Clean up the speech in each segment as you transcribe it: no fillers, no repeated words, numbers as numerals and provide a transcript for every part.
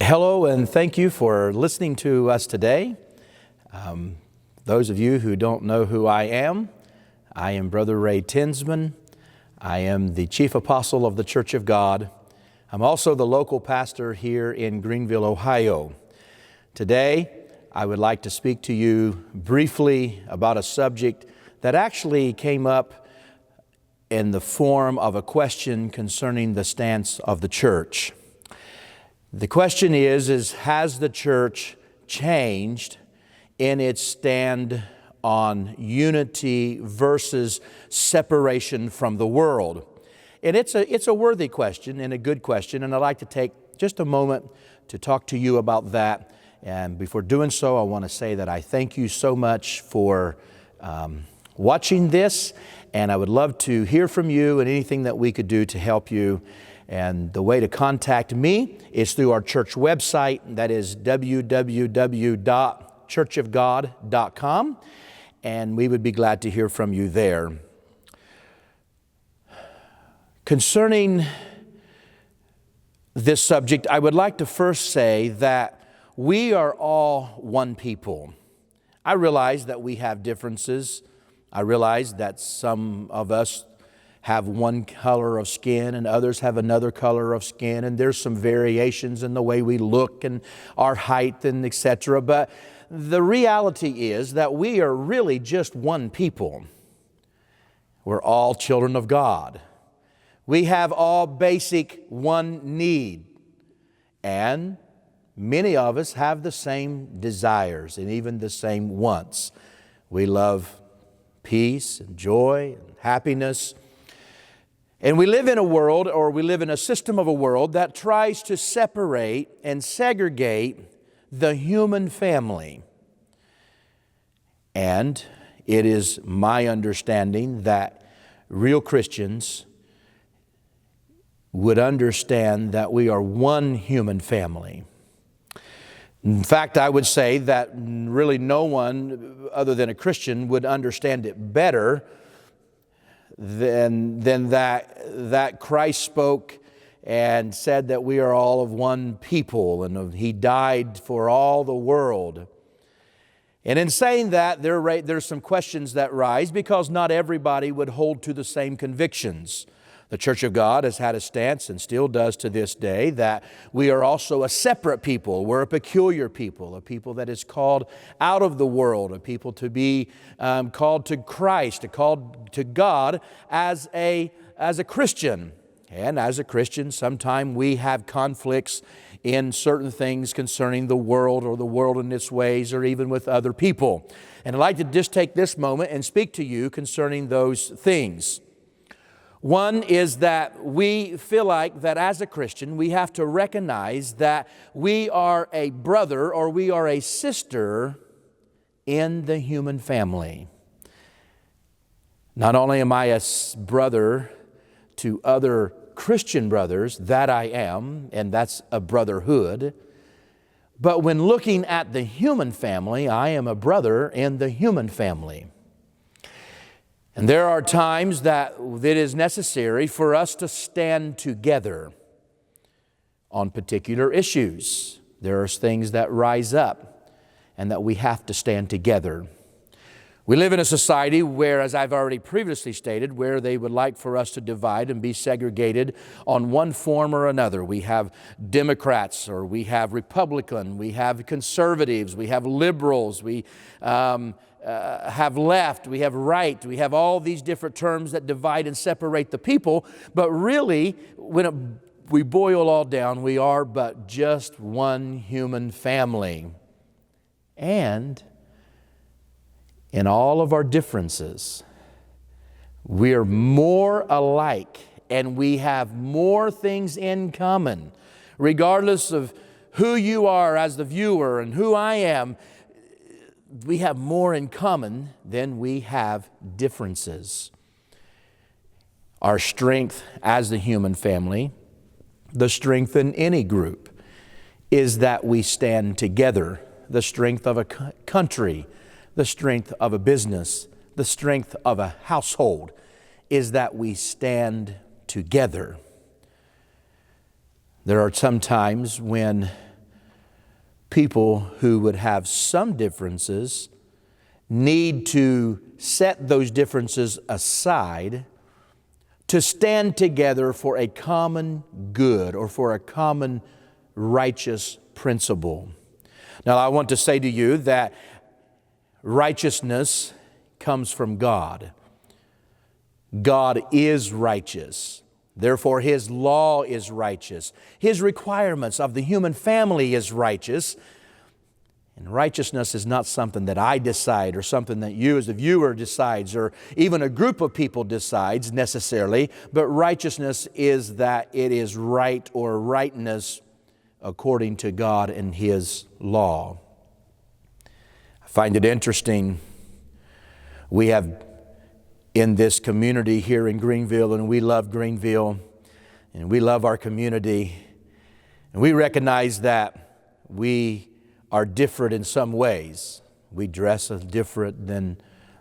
Hello, and thank you for listening to us today. Those of you who don't know who I am Brother Ray Tinsman. I am the chief apostle of the Church of God. I'm also the local pastor here in Greenville, Ohio. Today, I would like to speak to you briefly about a subject that actually came up in the form of a question concerning the stance of the church. The question is has the church changed in its stand on unity versus separation from the world? And it's a worthy question and a good question, and I'd like to take just a moment to talk to you about that. And before doing so, I want to say that I thank you so much for watching this, and I would love to hear from you and anything that we could do to help you. And the way to contact me is through our church website, that is www.churchofgod.com, and we would be glad to hear from you there. Concerning this subject, I would like to first say that we are all one people. I realize that we have differences. I realize that some of us have one color of skin and others have another color of skin, and there's some variations in the way we look and our height and etc. But the reality is that we are really just one people. We're all children of God. We have all basic one need, and many of us have the same desires and even the same wants. We love peace and joy and happiness. And we live in a world, or we live in a system of a world that tries to separate and segregate the human family. And it is my understanding that real Christians would understand that we are one human family. In fact, I would say that really no one other than a Christian would understand it better than that Christ spoke and said that we are all of one people, and He died for all the world. And in saying that, there's some questions that rise because not everybody would hold to the same convictions. The Church of God has had a stance, and still does to this day, that we are also a separate people. We're a peculiar people, a people that is called out of the world, a people to be called to Christ, called to God as a Christian. And as a Christian, sometimes we have conflicts in certain things concerning the world or the world in its ways, or even with other people. And I'd like to just take this moment and speak to you concerning those things. One is that we feel like that as a Christian, we have to recognize that we are a brother or we are a sister in the human family. Not only am I a brother to other Christian brothers, that I am, and that's a brotherhood, but when looking at the human family, I am a brother in the human family. And there are times that it is necessary for us to stand together on particular issues. There are things that rise up and that we have to stand together. We live in a society where, as I've already previously stated, where they would like for us to divide and be segregated on one form or another. We have Democrats, or we have Republican, we have conservatives, we have liberals, we have left, we have right, we have all these different terms that divide and separate the people. But really, when we boil all down, we are but just one human family. And in all of our differences, we are more alike and we have more things in common. Regardless of who you are as the viewer and who I am, we have more in common than we have differences. Our strength as the human family, the strength in any group, is that we stand together. The strength of a country, the strength of a business, the strength of a household is that we stand together. There are some times when people who would have some differences need to set those differences aside to stand together for a common good or for a common righteous principle. Now, I want to say to you that righteousness comes from God. God is righteous. Therefore, His law is righteous. His requirements of the human family is righteous. And righteousness is not something that I decide or something that you as a viewer decides or even a group of people decides necessarily, but righteousness is that it is right or rightness according to God and His law. I find it interesting. We have in this community here in Greenville, and we love Greenville, and we love our community, and we recognize that we are different in some ways. We dress different than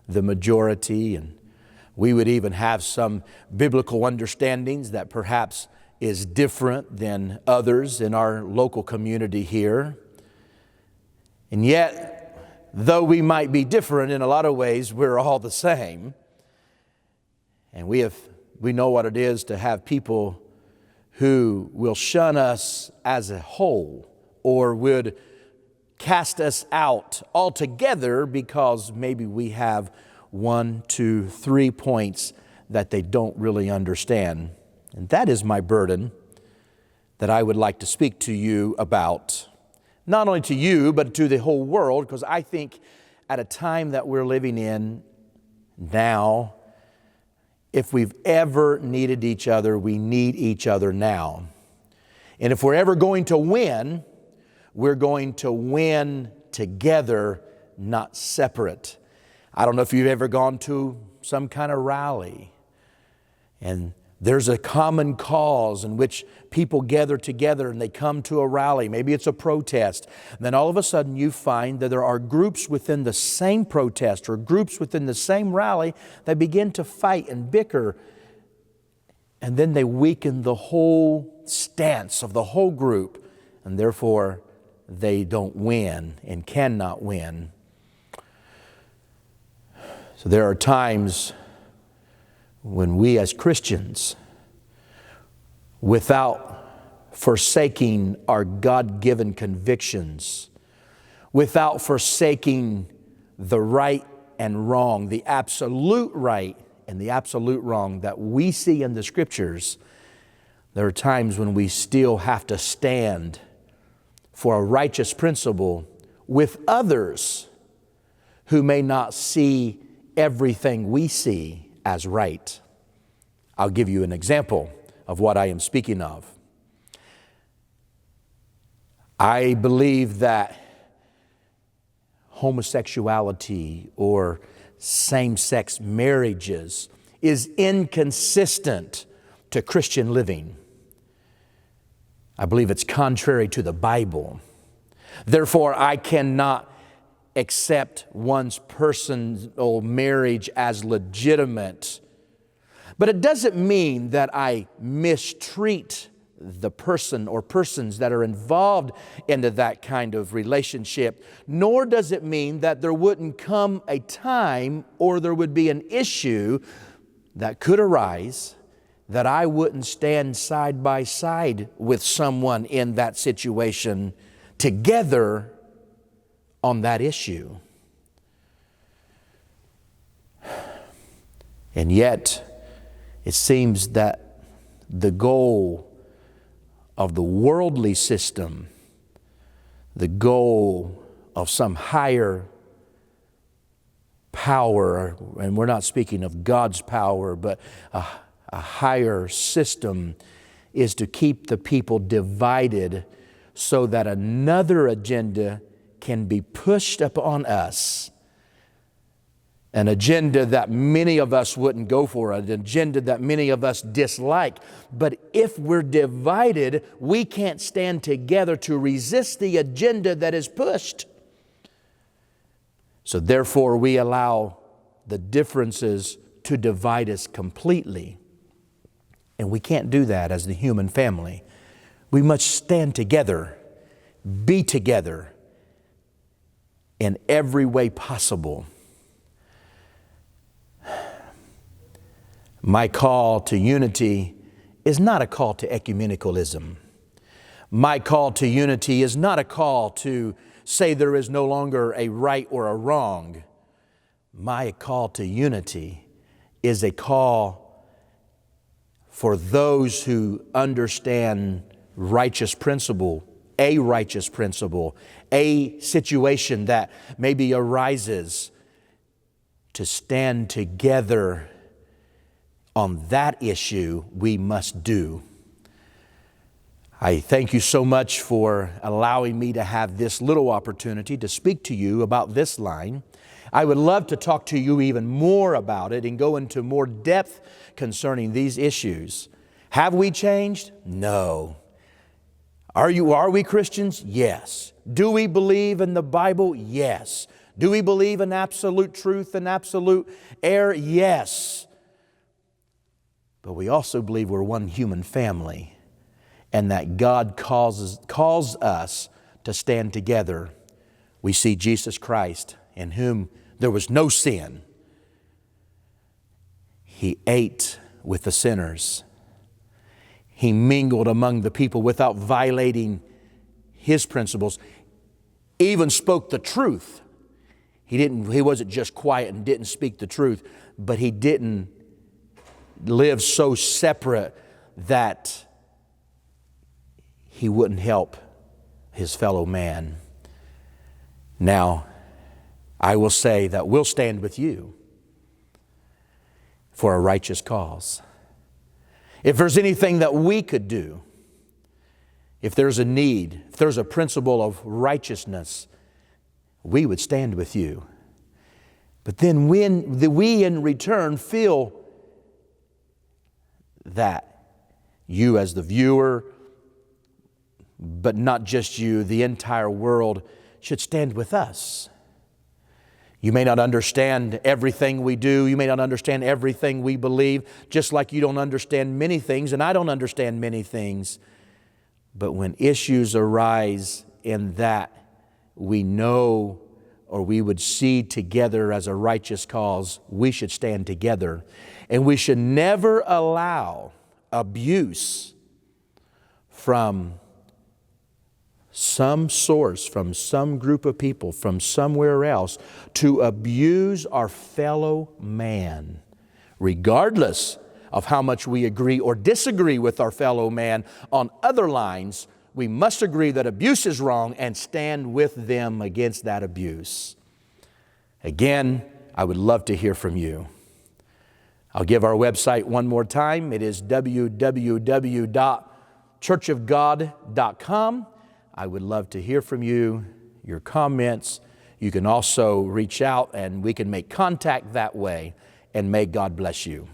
the majority, and we would even have some biblical understandings that perhaps is different than others in our local community here. And yet, though we might be different in a lot of ways, we're all the same. And we know what it is to have people who will shun us as a whole or would cast us out altogether because maybe we have 1, 2, 3 points that they don't really understand. And that is my burden that I would like to speak to you about. Not only to you, but to the whole world, because I think at a time that we're living in now, if we've ever needed each other, we need each other now. And if we're ever going to win, we're going to win together, not separate. I don't know if you've ever gone to some kind of rally, and there's a common cause in which people gather together and they come to a rally. Maybe it's a protest. And then all of a sudden you find that there are groups within the same protest or groups within the same rally that begin to fight and bicker. And then they weaken the whole stance of the whole group. And therefore they don't win and cannot win. So there are times when we as Christians, without forsaking our God-given convictions, without forsaking the right and wrong, the absolute right and the absolute wrong that we see in the Scriptures, there are times when we still have to stand for a righteous principle with others who may not see everything we see as right. I'll give you an example of what I am speaking of. I believe that homosexuality or same-sex marriages is inconsistent to Christian living. I believe it's contrary to the Bible. Therefore, I cannot accept one's personal marriage as legitimate. But it doesn't mean that I mistreat the person or persons that are involved into that kind of relationship, nor does it mean that there wouldn't come a time or there would be an issue that could arise that I wouldn't stand side by side with someone in that situation together on that issue. And yet, it seems that the goal of the worldly system, the goal of some higher power, and we're not speaking of God's power, but a higher system, is to keep the people divided so that another agenda can be pushed upon us. An agenda that many of us wouldn't go for, an agenda that many of us dislike. But if we're divided, we can't stand together to resist the agenda that is pushed. So therefore, we allow the differences to divide us completely. And we can't do that as the human family. We must stand together, be together, in every way possible. My call to unity is not a call to ecumenicalism. My call to unity is not a call to say there is no longer a right or a wrong. My call to unity is a call for those who understand righteous principle, a situation that maybe arises, to stand together on that issue. We must do. I thank you so much for allowing me to have this little opportunity to speak to you about this line. I would love to talk to you even more about it and go into more depth concerning these issues. Have we changed? No. Are we Christians? Yes. Do we believe in the Bible? Yes. Do we believe in absolute truth and absolute error? Yes. But we also believe we're one human family, and that God calls us to stand together. We see Jesus Christ, in whom there was no sin. He ate with the sinners. He mingled among the people without violating His principles. Even spoke the truth. He wasn't just quiet and didn't speak the truth, but He didn't live so separate that He wouldn't help His fellow man. Now, I will say that we'll stand with you for a righteous cause. If there's anything that we could do, if there's a need, if there's a principle of righteousness, we would stand with you. But then when we in return feel that you as the viewer, but not just you, the entire world should stand with us. You may not understand everything we do. You may not understand everything we believe, just like you don't understand many things, and I don't understand many things. But when issues arise in that we know or we would see together as a righteous cause, we should stand together. And we should never allow abuse from some source, from some group of people, from somewhere else, to abuse our fellow man, regardless of how much we agree or disagree with our fellow man on other lines. We must agree that abuse is wrong and stand with them against that abuse. Again, I would love to hear from you. I'll give our website one more time. It is www.churchofgod.com. I would love to hear from you, your comments. You can also reach out and we can make contact that way. And may God bless you.